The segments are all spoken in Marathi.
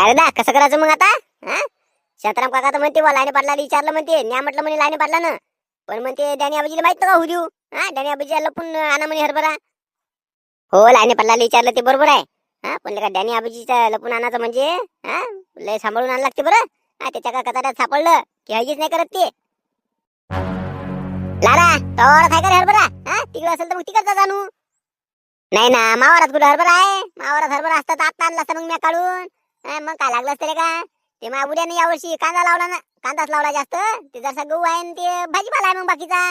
काय दा कसं करायचं मग आता? हा, शांताराम काका तर म्हणते वा लाईने पाटलाला विचारलं म्हणते, न्या म्हटलं म्हणे लाईने पाटलानं, पण म्हणते डॅनी आबाजीला माहित का होऊ देऊ? हा, डॅनी आबाजी लपून आणा म्हणे हरभरा. हो, लाईने पाटलाला विचारलं ते बरोबर आहे. हा, पण का डॅनी आबाजीचा लपून आणायचं म्हणजे हा लय सांभाळून आणायला लागते बरं. हा, त्याच्या का कचाट्यात सापडलं की हगीच नाही करत ते. लाला तोवर काय करे हरभरा? हा, तिकडे असेल तर मग तिकडचा जाणू. नाही ना, मावारात कुठं हरभरा आहे? मावारात हरभरा असता तर आता आणला असता मग मी काढून. मग काय लागलं असतं रे का? ते मग उद्याने यावर्षी कांदा लावला ना, कांदाच लावला जास्त. ते जसा गहू आहे आणि ते भाजीपाला आहे मग बाकीचा.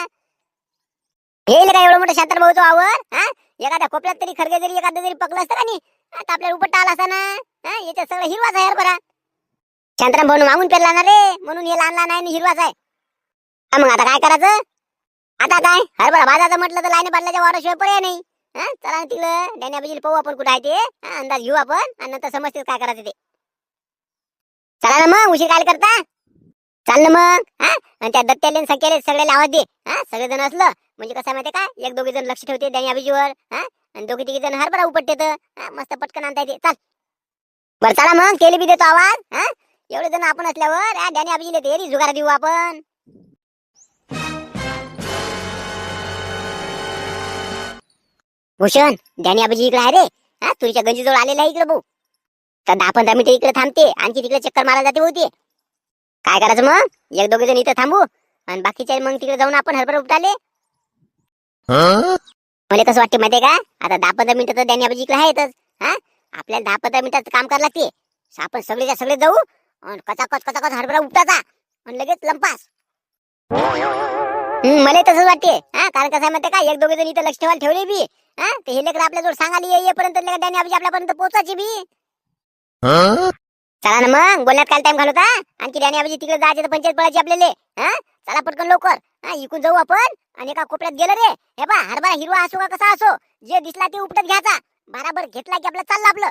हे काय एवढं मोठं शांतर भाऊचं वावर? हा, एखाद्या कोपऱ्यात तरी खरगे जरी एखादं जरी पकलं असतं का नाही, आता आपल्याला उपट आला असता ना. हा, याच्यात सगळं हिरवाच आहे हरभरा. शांताराम भाऊ मागून पेरला ना रे, म्हणून हे लहान लहान आहे आणि हिरवाच आहे. मग आता काय करायचं? आता काय हरभरा भाजायचं म्हटलं तर लाईने पाटलाच्या वावराशिवाय पर्याय नाही. हा, चला तिकडं डॅनी पाहू आपण कुठं आहे ते. अंदाज घेऊ आपण आणि नंतर समजते काय करायचं ते. चला ना मग, उशीर काय करता? चाल ना मग. हा, आणि त्या दत्त्याले संख्याले सगळ्याला आवाज दे. हा, सगळेजण असलं म्हणजे कसं माहितीये का, एक दोघे जण लक्ष ठेवते डॅनी आबाजीवर. हा, आणि दोघे तिघे जण हरभरा उपटते तर मस्त पटकन आणता येते. चाल बरं, चला मग, केले बी देतो आवाज. हा, एवढे जण आपण असल्यावर डॅनी आबाजीला तेरी जुगार देऊ आपण. भूषण, डॅनी आबाजी इकडे आहे रे. हा, तुझ्या गंजीजवळ आलेला आहे इकडे भाऊ. तर 10-15 मिनिटं इकडे थांबते, आणखी तिकडे चक्कर मारायला जाते होती. काय करायचं मग? एक दोघे जण इथं थांबू आणि बाकीचे मग तिकडे जाऊन आपण हरभरा उपटाले. मला कसं वाटते माहितीये का, आता 10-15 मिनिटं तर डॅनी आबाजी इकडे आहेतच. हा, आपल्याला 10-15 मिनिटाचं काम करावं लागते. आपण सगळेच्या सगळे जाऊ आणि कचाकच हरभरा उपटाचा आणि लगेच लंपास. मला तसंच वाटते. हा, कारण कसं आहे माहितीये का, एक दोघे जण इथं लक्ष ठेवायला ठेवले बी. हा, ते हे लेकर आपल्या जोड सांगायला येईपर्यंत डॅनी आबाजी आपल्यापर्यंत पोहोचायची बी. चला ना मग, बोलण्यात काय टाइम घालवता? आणखी डॅनी आबाजी तिकडे जायचे तर पंचायत पडायची आपल्याला. हा, चला पटकन लवकर. हा, इकून जाऊ आपण आणि एका कोपऱ्यात गेलं रे, हे बा हरभरा हिरवा असो का कसा असो, जे दिसला ते उपटत घ्यायचा. बराबर घेतला की आपलं चाललं आपलं.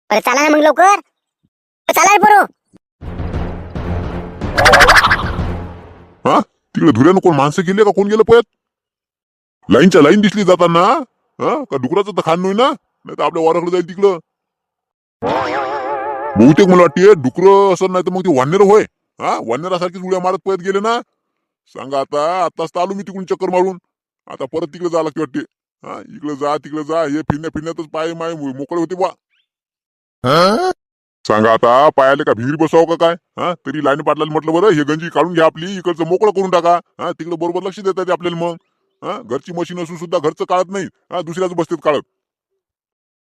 बरं चला ना मग लवकर. चला रे पोरो. हा, तिकडे धुऱ्यानं कोण माणसं गेले का कोण गेलं पळत? लाईनच्या लाईन दिसली जाताना. हा, का डुकराचं तर खाण नाही ना, नाही तर आपल्या वाराकडे जाईल तिकडं. बहुतेक मला वाटते डुकर असं नाही तर मग ते वानेर होय. हा, वानेरासारखीच उड्या मारत पळत गेले ना. सांगा आता, आताच तर आलो मी तिकडून चक्कर मारून. आता परत तिकडे जायला लागते वाटते. हा, इकडे जा तिकडे जा, हे फिरण्यातच पाय माय मोकळे होते बा. सांगा आता, पायाले का भिंगरी बसाव का काय? हा, तरी लाईन पाटलाला म्हटलं बरं, हे गंजी काढून घ्या आपली, इकडचं मोकळं करून टाका. हा, तिकडे बरोबर लक्ष देतात आपल्याला. मग हा, घरची मशीन असून सुद्धा घरचं काढत नाही. हा, दुसऱ्याच बसतेत काढत.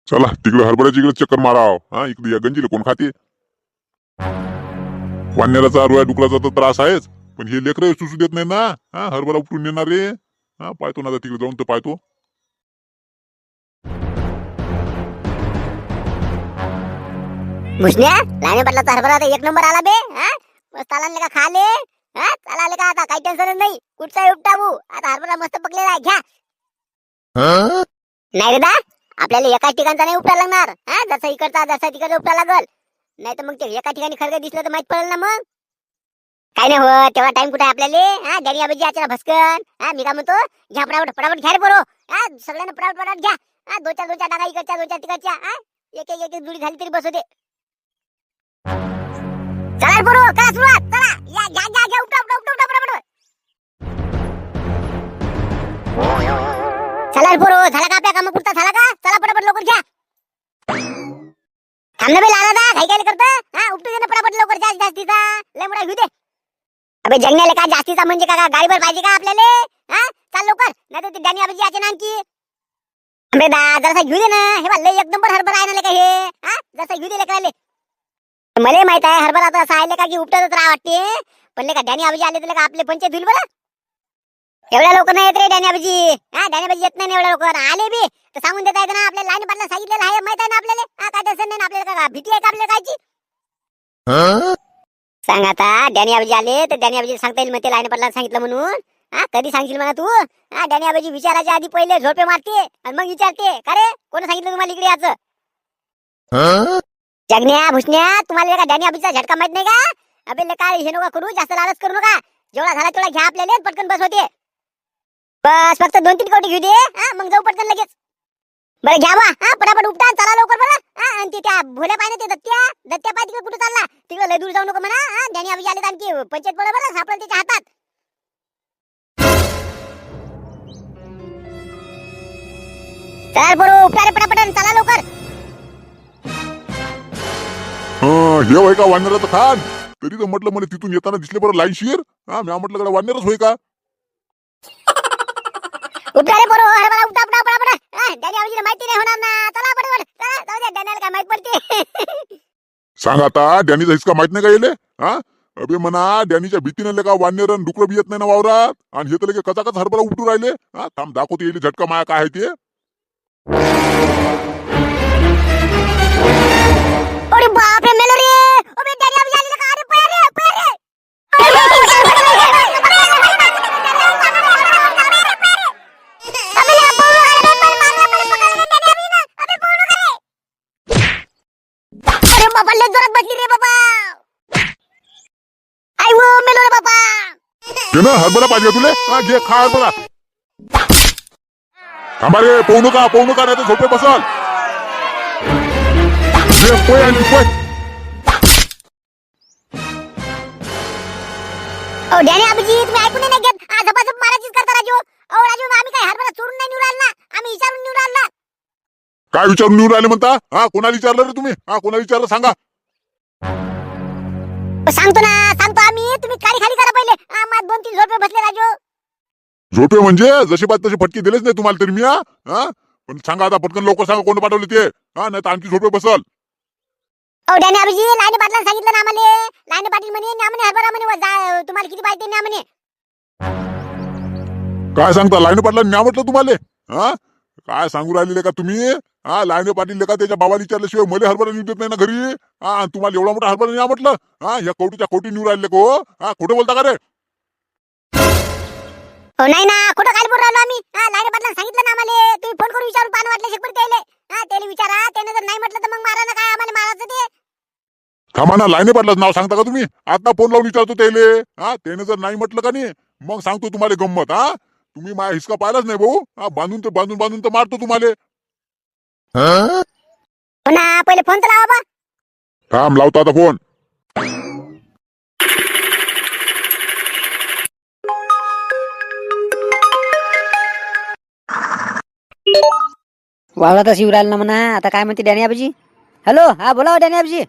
चला तिकडे हरभऱ्याची इकडे चक्कर माराव. हा, इकडे या गंजीला कोण खाते? वाण्याचा रोया डुकराचा तर त्रास आहेच, पण हे लेकर सुसू देत नाही ना. हा, हरभरा उपटून नेणार रे. हा, पाहतो ना तिकडे जाऊन तर पाहतो. भुसण्या, लाईने पाटलाचा हरभरा आता 1 नंबर आला बे. हा, मस्त आला का खाले. हा, चला आले का आता काही टेन्शन नाही. कुठचा उपटाबू आता हरभरा मस्त पकलेला आहे, घ्या. नाही रे दा, आपल्याला एकाच ठिकाणचा नाही उपटा लागणार. हा, जसा इकडचा जसा तिकडचा उपटा लागल. नाही तर मग ते एका ठिकाणी खरगं दिसलं तर माहित पडेल ना मग. काय नाही हो, तेवढा टाइम कुठे आपल्याला? हा, डॅनी आबाजी आचारा भस्कन. हा, मी काय म्हणतो, घ्या फटाफट घ्या रे पोरो. हा, सगळ्यांना फटाफट घ्या. हा, दोन चार टाका इकडच्या 2-4 तिकडच्या. हा, एक जुडी झाली तरी बस होते. चला रे पोरो, करा सुरुवात. चला या, घ्या उपटा फटाफट. चला रे पोरो, झाला का आपल्या कामापुरता? झाला का? चला फटाफट लवकर घ्या. थांब ना बे लाला दा, घाई काय करता? हा, उपटू दे ना फटाफट लवकर. जास्तीचा लय मोठा घेऊ दे. अबे जंगल्याला काय जास्तीचा म्हणजे का गाडीवर पाहिजे का आपल्याला? हा, चाल लवकर, नाही तर ते डॅनी आबाजी याचे ना आणखी. अबे दा, जरासा घेऊ दे ना. हे बा लय 1 नंबर हरभरा आहे ना का हे. हा, जसा घेऊ दे लेकराले. मला माहित आहे हरभरा तर असा आहे का की उपटतच राहा वाटते, पण का डॅनी आबाजी आले तर का आपले पंचायत होईल बरं. एवढ्या लवकर नाही येत रे डॅनी आबाजी. हा, डॅनी आबाजी येत नाही एवढ्या लवकर. आले बी तर सांगून देता येतं ना, आपल्याला लाईन पाटला सांगितलेलं आहे, माहित आहे ना आपल्याला. हा, काय टेन्शन नाही आपल्याला. का भीती आहे का आपल्याला कायची? सांग आता, डॅनी आबाजी आले तर डॅनी आबाजी सांगता येईल मग ते लाईन पाटला सांगितलं म्हणून. हा, कधी सांगशील म्हणा तू? हा, डॅनी आबाजी विचारायच्या आधी पहिले झोपे मारते आणि मग विचारते का रे कोण सांगितलं तुम्हाला इकडे याचं? जगण्या भुसण्या, तुम्हाला का डॅनी आबाजीचा झटका माहित नाही का? अबे काय हे नका करू, जास्त लालच करू नका. जेवढा झाला तेवढा घ्या आपल्याला, पटकन बस होते. बस फक्त 2-3 कवटी घेऊ दे. हा, मग जाऊ पटकन लगेच. बरं घ्या बा, हा पटापट उपटा आणि चला लवकर बरं. हा आणि ते त्या भोल्या पाहिजे ते दत्त्या पाय तिकडे कुठे चालला, तिकडे लय दूर जाऊ नको म्हणा. हा डॅनी आबजी आले तर आणखी पंचायत पडलं बरं, सापडलं त्याच्या हातात. चला बरोबर उपटा रे पटापट आणि चला लवकर. हे होय का वानराचं खान? तरी तर म्हटलं मला तिथून येताना दिसले बरं लाईनशीर. हा मी म्हटलं कडे वानरच होय का? उपटा रे बरोबर, हरभरा उपटा उपटा पटापट. हा डॅनी आबजीला माहिती नाही होणार ना. चला पटापट चला, जाऊ द्या डॅनीला काय माहित पडते. सांग आता डॅनीचा हिसका माहित नाही का येले? हा अबे म्हणा डॅनीच्या भीतीने का वानर डुकर बी येत नाही ना वावरात, आणि हे तर लगे कचाकच हरभरा उपटू राहिले. हा थांब दाखवते येईल झटका माया काय आहे ते. अरे बाप रे मेलो रे. अबे डॅनी आबजी आले का? अरे पळ रे पळ रे. अरे बाबा लय जोरात बसली रे बाबा. आई वो मेलो रे बाबा. घे ना हरभरा पाहिजे तुले. हा घे खा हरभरा. थांबा रे पोहू नका नाही तर झोपे बसाल. घे पोय आणखी पोय. ओ डॅनी आबजी तुम्ही ऐकून नाही घेत. हा झपाझप मारायचीच करता राजू. ओ राजू आम्ही काय हरभरा चोरून नाही निवडाल ना, आम्ही विचारून निवडाल ना. काय विचारून निवडून आले म्हणता? हा कोणाला विचारलं रे तुम्ही? हा कोणाला विचारलं सांगा. सांगतो ना सांगतो आम्ही. तुम्ही काळी खाली करा पहिले. हा माझ 2-3 झोपे बसले राजू. झोपे म्हणजे जसे पाहिजे तसे फटके दिलेच नाही तुम्हाला तरी मी. हा पण सांगा आता पटकन लवकर सांगा कोण पाठवले ते. हा नाही तर आणखी झोपे बसल. ओ डॅनी आबजी लाईने पाटलांना सांगितलं ना आम्हाला. लाईने पाटील म्हणे न्या म्हणे हरभरा म्हणे तुम्हाला किती पाहिजे न्या म्हणे. काय सांगता लाईन पाटला न्या म्हटलं तुम्हाला? हा काय सांगू राहिले का तुम्ही? हा लाईने पाटील का त्याच्या बाबाला विचारल्याशिवाय मला हरभरा निघत देत नाही ना घरी. हा तुम्हाला एवढा मोठा हरभरा न्या म्हटलं. हा या कोटीच्या कोटी निवड राहिले को. हा खोटं बोलता का रे? हो नाही ना खोटं काय बोलू राहिलो आम्ही. हा लाईने पाटलांना सांगितलं ना आम्हाला. तुम्ही फोन करून विचारून पान वाटले शकते त्याले. हा त्याला विचारा, त्याने जर नाही म्हटलं तर मग मारा ना. काय आम्हाला मारायचं ते. थांबा ना लाईने पाटलाच नाव सांगता का तुम्ही? आता फोन लावून विचारतो त्याले. हा त्याने जर नाही म्हटलं का नाही मग सांगतो तुम्हाला गंमत. हा तुम्ही माझ्या हिसका पाहिलाच नाही भाऊ. हा बांधून तर मारतो तुम्हाला. हो ना पहिले फोन तर लावा बा. थांब लावतो आता फोन. वावरातच येऊ राहिलं ना म्हणा. आता काय म्हणते डॅनी आबजी? हॅलो, हा बोला हो डॅनी आबजी.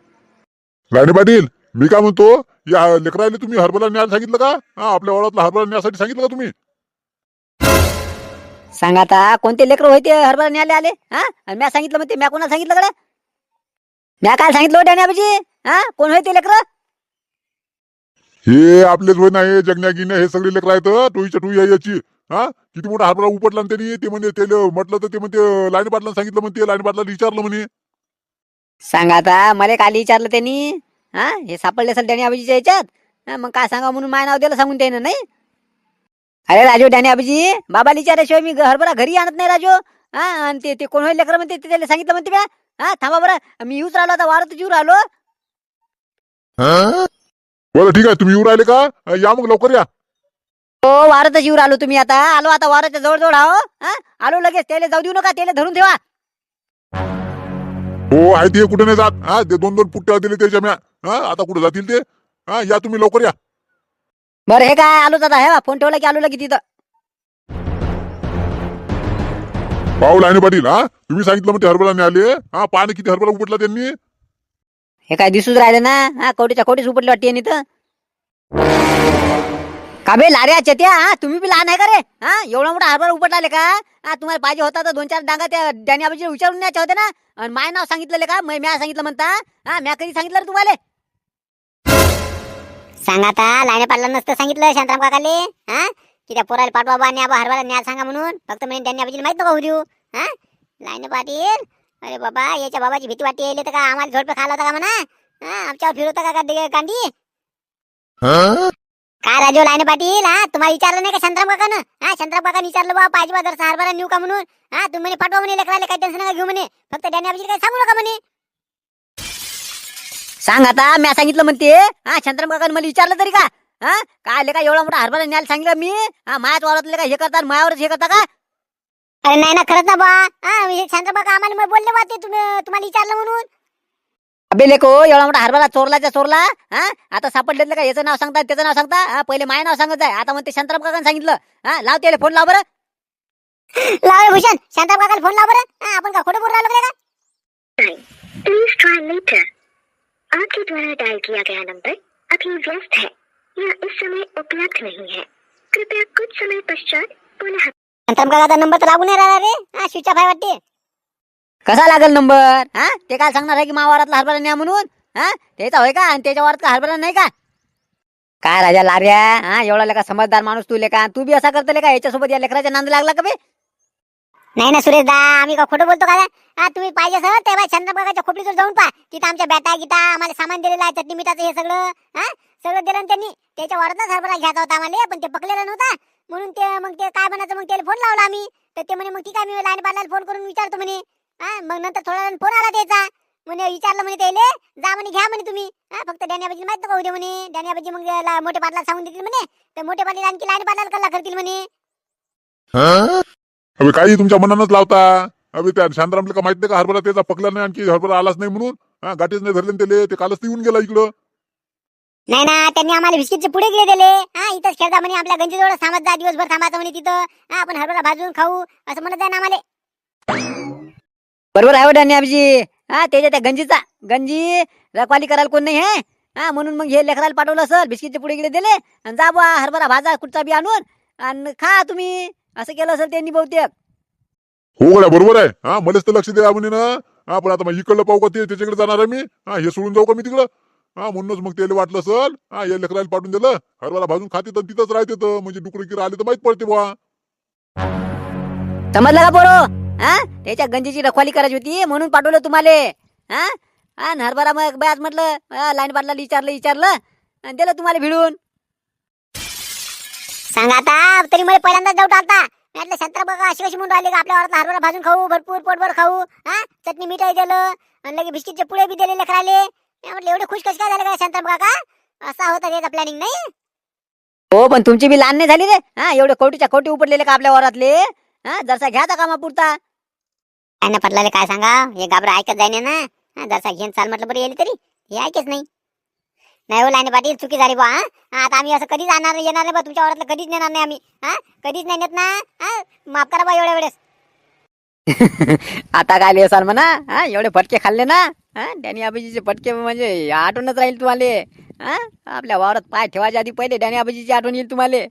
लाईने पाटील मी काय म्हणतो, या लेकरायला तुम्ही हरभरा न्यायला सांगितलं का? हा आपल्या वावरातला हरभरा न्यायसाठी सांगितलं का तुम्ही? सांगा आता कोणते लेकर होते हरभरा न्यायला आले? हा आणि म्या सांगितलं म्हणते. म्या कोणाला सांगितलं कडे? म्या काय सांगितलं हो डॅनी आबजी? हा कोण होते लेकर? हे आपलेच होय नाही जगण्या गिन्या हे सगळे लेकर आहेत. टोईच्या टोई आहे याची. हा किती मोठा हरभरा उपटला ना त्यांनी. ते म्हणजे ते म्हटलं तर ते म्हणते लाईन पाटलांना सांगितलं म्हणते. लाईन पाटलाला विचारलं म्हणे. सांगा आता मला काल विचारलं त्यांनी. हा हे सापडले असेल डॅनी आबजीच्या याच्यात. हा, मग काय सांगा म्हणून माझं नाव दिलं सांगून त्यानं नाही. अरे राजू डॅनी आबजी बाबाला विचारल्याशिवाय मी हरभरा घरी आणत नाही राजू. हा आणि ते कोण होईल लेकर म्हणते त्याला सांगितलं म्हणते म्या. हा थांबा बरं मी येऊच राहिलो आता वावरातच येऊ राहिलो. बरं ठीक आहे तुम्ही येऊ राहिले का? या मग लवकर या. हो वावरातच येऊ राहिलो. तुम्ही आता आलो. आता वावराच्या जवळ आहो. हा आलो लगेच. त्याला जाऊ देऊ नका. त्याला धरून ठेवा. हो आहे ते कुठे नाही जात. हा ते 2-2 पुट्ट्या दिले त्याच्या म्या. हा आता कुठे जातील ते? हा या तुम्ही लवकर या. बरं हे काय आलोच आता. हे फोन ठेवला की आलो लगे तिथं. पाहू लाईने पाटील. हा तुम्ही सांगितलं म्हणते हरभरा न्यायले. हा पाणी किती हरभरा उपटला त्यांनी. हे काय दिसूच राहिले ना. हा कोटीच्या कोटीच उपटले वाटते यांनी तर. का बे लाऱ्या चेत्या. हा तुम्ही बी लहान आहे का रे? हा एवढा मोठा हरभरा उपटलाले का? हा तुम्हाला पाहिजे होता तर 2-4 डांगा त्या डॅनी आबजीला विचारून न्यायचे होते ना. आणि माय नाव सांगितलं का? म्या सांगितलं म्हणता. हा म्या कधी सांगितलं रे तुम्हाला? सांगा आता लाईने पाटला नसतं सांगितलं शांताराम काकाले. हा की त्या पोराला पाठवा बा न्या बा हरभरा न्या सांगा म्हणून. फक्त म्हणजे डॅनी आबजीला माहित नको होऊ देऊ. हा लाईने पाटील अरे बाबा याच्या बाबाची भीती वाटते यायले तर का आम्हाला झोडपे खायला होता का म्हणा. हा आमच्यावर फिरवता का कांदी. काय राजू लाईने पाटील. हा तुम्हाला विचारलं नाही का शांताराम काकानं? हा शांताराम काकाने विचारलं बा पाहिजे बा जर हरभरा नेऊ का म्हणून. हा तुम्ही म्हणे पाठवा म्हणे लेकराले काही टेन्शन नका घेऊ म्हणे. फक्त डॅनी आबजीला काही सांगू नका म्हणे. सांग आता म्या सांगितलं म्हणते. हा शांताराम काकाने मला विचारलं तरी का? हा काय आले का एवढा मोठा हरभरा न्यायला सांगितलं मी. हा मायाच वावरातले का हे करतात मायावरच हे करता का? अरे नाही ना खरंच ना बा. शांताराम काका आम्हाला मग बोलले बा ते तुम्हाला विचारलं म्हणून. अबे लेको एवढा मोठा हरभरा चोरलाच्या चोरला. हा आता सापडले का याचं नाव सांगता त्याचं नाव सांगता. हा पहिले माझं नाव सांगत जाय. आता म्हणते शांताराम काकांनी सांगितलं. हा लाव त्याला फोन लाव बरं. लाव रे भूषण, शांताराम काकाला फोन लाव बरं. आपण का खोटं बोलून राहिलो का? Please try later. आपके द्वारा डायल किया गया नंबर अभी व्यस्त है या इस समय उपलब्ध नहीं है. कृपया कुछ समय पश्चात पुनः. शांताराम काकाचा नंबर तर लागून नाही राहिला रे. स्विच ऑफ आहे वाटते. कसा लागेल नंबर. हा ते काय सांगणार आहे की मावारातला हरभरा न्या म्हणून. हा त्याचा होय का आणि त्याच्या वारात का हरभरा नाही का. काय राजा लार्या. हा एवढा लेका समजदार माणूस तू लेका. तू बी असा करतले का याच्यासोबत या लेकराच्या नांद लागला का बे. नाही ना सुरेश दा, आम्ही का खोटं बोलतो का? तुम्ही पाहिजे सर तेव्हा शांताराम काकाच्या खोपडीवर जाऊन पहा. तिथं आमच्या बॅटा गिटा आम्हाला सामान दिलेलं आहे, चटणी मिठाचं हे सगळं. सगळं दिलं ना त्यांनी. त्याच्या वारातच हरभरा घ्यायचा होता आम्हाला, पण ते पकलेला नव्हता म्हणून ते काय म्हणायचं, मग त्याला फोन लावला आम्ही. तर ते म्हणे मग ठीक आहे, मी लाईन पाटलाला फोन करून विचारतो म्हणे. मग नंतर थोडा वेळ फोन आला त्याचा. म्हणे विचारलं म्हणे त्याले, जा म्हणे घ्या म्हणे तुम्ही. फक्त डॅनियाबाजी माहित नका उद्या म्हणे. डॅनियाबाजी मग मोठे पाटला सांगून देतील म्हणे. तर मोठे पाटील आणखी लाईन पाटलाला कल्ला करतील म्हणे. अबे काही तुमच्या मनानच लावता. अबे त्या शांतारामला का माहित नाही का हरभरा त्याचा पकला नाही, आणखी हरभरा आलाच नाही म्हणून. गाठीच नाही धरले त्याले. ते कालच येऊन गेला इकडं. नाही ना, त्यांनी आम्हाला बिस्किटचे पुढे गेले दिले. इथंच खेळता म्हणे, आपल्या गंजीजवळ थांबत जा, दिवसभर थांबायचं म्हणे तिथं. आपण हरभरा भाजून खाऊ असं म्हणत जाय ना आम्हाला. बरोबर आहे वाटणी आमची. हा त्याच्या त्या गंजीचा गंजी रखवाली करायला कोण नाही हे. म्हणून मग हे लेकराला पाठवलं सर. बिस्किटचे पुढे गेले दिले आणि जा बा हरभरा भाजा कुठचा बी आणून आणि खा तुम्ही. असं केलं सर त्यांनी बहुतेक. हो गड्या बरोबर आहे. मलाच तर लक्ष द्या म्हणे ना. पण आता मग इकडलं पाहू का ते त्याच्याकडे जाणार आहे मी. हे सोडून जाऊ का मी तिकडं. म्हणूनच मग त्याला वाटलं सर या लेकराला पाठवून दिलं. हरभरा भाजून खाते तर तिथंच राहते तर म्हणजे डुकरं किर आले तर माहित पडते बा. समजलं का पोरो. त्याच्या गंजीची रखवाली करायची होती म्हणून पाठवलं तुम्हाला. हरभरा मग बॅस म्हटलं लाईन पाटला विचारलं आणि दिलं तुम्हाला भिडून. सांगा आता, तरी मला पहिल्यांदाच डाऊट आलता. म्हटलं शांताराम काका अशी कशी म्हणून राहिले का आपल्या वावरातला हरभरा भाजून खाऊ, भरपूर पोटभर खाऊ. चटणी मिठाई दिलं आणि लगे बिस्किटचे पुढे बी दिलेले लेकराले. म्हटलं एवढे खुश कशी काय झाले का शांताराम काका. असा होता त्याचा प्लॅनिंग नाही. हो पण तुमची बी लहान नाही झाली रे. एवढे कोटीच्या कोटी उपडलेले का आपल्या वरातले. जरसा घ्याचा कामापुरता. काय ना पटलाले काय सांगा, हे घाबरं ऐकत जाईन ना. जरसा घेऊन चाल म्हटलं बरं येईल तरी हे ऐकेच नाही. नाही हो लाईने पाटील, चुकी झाली बा. आता आम्ही असं कधीच येणार नाही बा. तुमच्या वरातलं कधीच नेणार नाही आम्ही. कधीच नाही नेत ना. माफ करा बा एवढ्या वेळेस. आता काय असाल म्हणा. एवढे फटके खाल्ले ना. डॅनी आबाजीचे फटके म्हणजे आठवणच राहील तुम्हाला. आपल्या वावरात पाय ठेवायच्या आधी पहिले डॅनी आबाजीची आठवण येईल तुम्हाला.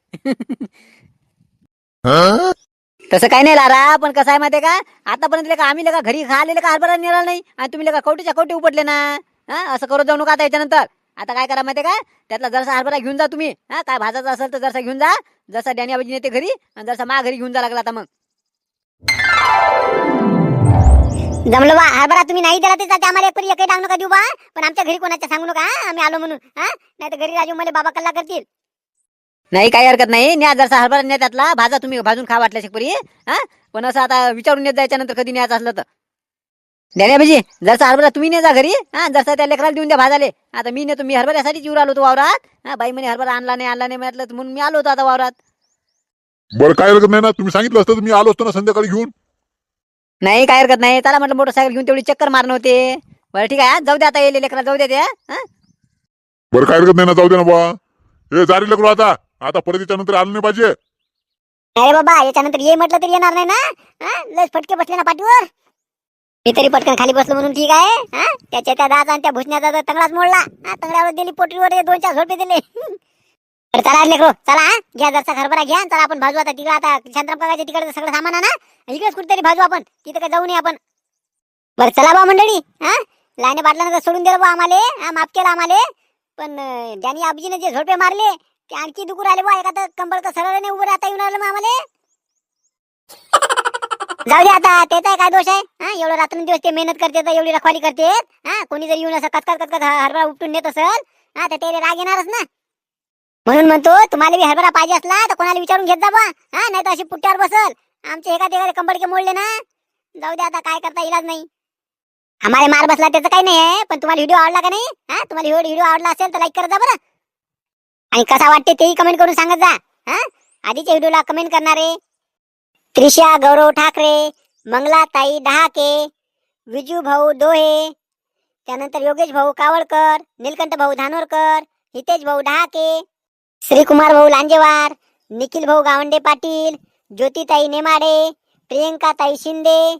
तसं काही नाही लारा. पण कसं आहे माहितीये का, आतापर्यंत का आम्ही घरी खाल्लेलं का हरभरा नेला नाही आणि तुम्ही कवटीच्या कवटी उपटले ना. असं करत जाऊ नका आता याच्यानंतर. आता काय करा माहितीये का, त्यातला जरसा हरभरा घेऊन जा तुम्ही. काय भाजायचं असेल तर जरसा घेऊन जा. जसा डॅनी आबाजी नेते घरी आणि जरसा मा घरी घेऊन जा लागला आता मग. जमलं बा. हरभरा तुम्ही नाही दिला तर आम्हाला एकही टांग नका देऊ बा. पण आमच्या घरी कोणाच्या सांगू नका आम्ही आलो म्हणून. नाही तर घरी राजू मला बाबा कल्ला करतील. नाही काही हरकत नाही. न्या जरसा हरभरा न्या, त्यातला भाजा तुम्ही भाजून खा वाटल्या शेकपरी. पण असं आता विचारून येत जायच्या नंतर कधी न्यायचं असलं तर. डॅनी आबाजी जरसा हरभरा तुम्ही ने जा घरी. जरसा त्या लेकराला देऊन द्या भाजाले. आता मी नेतो, मी हरभऱ्यासाठी जीव आलो होतो वावरात. बाई म्हणे हरभरा आणला नाही म्हटलं म्हणून मी आलो होतो आता वावरात. बरं काय हरकत नाही ना. तुम्ही सांगितलं असतं तर मी आलो असतो ना संध्याकाळी घेऊन. नाही काय हरकत नाही. त्याला म्हटलं मोटरसायकल घेऊन तेवढी चक्कर मारणं होते. बरं ठीक आहे, जाऊ द्या आता येले लेकरा जाऊ द्या त्या. बरं काय हरकत नाही ना, जाऊ दे ना बा. हे जारी लेकरू आता परत याच्यानंतर आलं नाही पाहिजे. अरे बाबा याच्यानंतर ये म्हटलं तरी येणार नाही ना. लस फटके बसले ना पाठीवर. मी तरी पटकन खाली बसलो म्हणून ठीक आहे. त्याच्या त्या दाजा आणि त्या भुसण्याचा तंगडाच मोडला. तंगड्यावर दिली पोटरीवर 2-4 झोडपे दिले. चला लेकरो चला. घ्या जरसा हरभरा घ्या. चला आपण भाजू आता तिकडे. आता शांताराम काकाच्या तिकडे सगळं सामान ना इकडेच कुठेतरी भाजू आपण. तिथं काय जाऊ नये आपण. बरं चला बा मंडळी. लाईने बाटल्यानं सोडून दिलं बा आम्हाला. माफ केलं आम्हाला. पण डॅनी आबजीने जे झोडपे मारले ते आणखी दुखू राहिले बा. एका कंबर तर सरळ नाही उभं राहता येऊन राहिलं मग आम्हाला. जाऊ दे आता, त्याचा काय दोष आहे. एवढं रात्रंदिवस ते मेहनत करते, एवढी रखवाली करते. कोणी जर येऊन असं कचकत हरभरा उपटून नेत असेल तर त्याला राग येणारच ना. म्हणून म्हणतो तुम्हाला बी हरभरा पाहिजे असला तर कोणाला विचारून घेत जा बा. नाही तर अशी पुट्ट्यावर बसल. आमचे एका कंबडके मोडले ना. जाऊ दे आता, काय करता इलाज नाही. आम्हाला मार बसला त्याचं काही नाही आहे. पण तुम्हाला व्हिडिओ आवडला का नाही. तुम्हाला व्हिडिओ आवडला असेल तर लाईक करत जा बरं. आणि कसा वाटते तेही कमेंट करून सांगत जा. आधीच्या व्हिडिओला कमेंट करणारे त्रिशा गौरव ठाकरे, मंगलाताई डहाके, विजू भाऊ दोहे, त्यानंतर योगेश भाऊ कावळकर, नीलकंठ भाऊ धानोरकर, हितेश भाऊ डहाके, श्रीकुमार भाऊ लांजेवार, निखिल भाऊ गावंडे पाटील, ज्योतिताई नेमाडे, प्रियंकाताई शिंदे,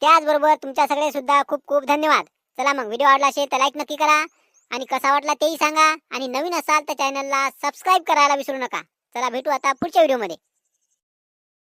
त्याचबरोबर तुमच्या सगळे सुद्धा खूप खूप धन्यवाद. चला मग व्हिडिओ आवडला असेल तर लाईक नक्की करा आणि कसा वाटला तेही सांगा आणि नवीन असाल तर चॅनलला सबस्क्राईब करायला विसरू नका. चला भेटू आता पुढच्या व्हिडिओमध्ये.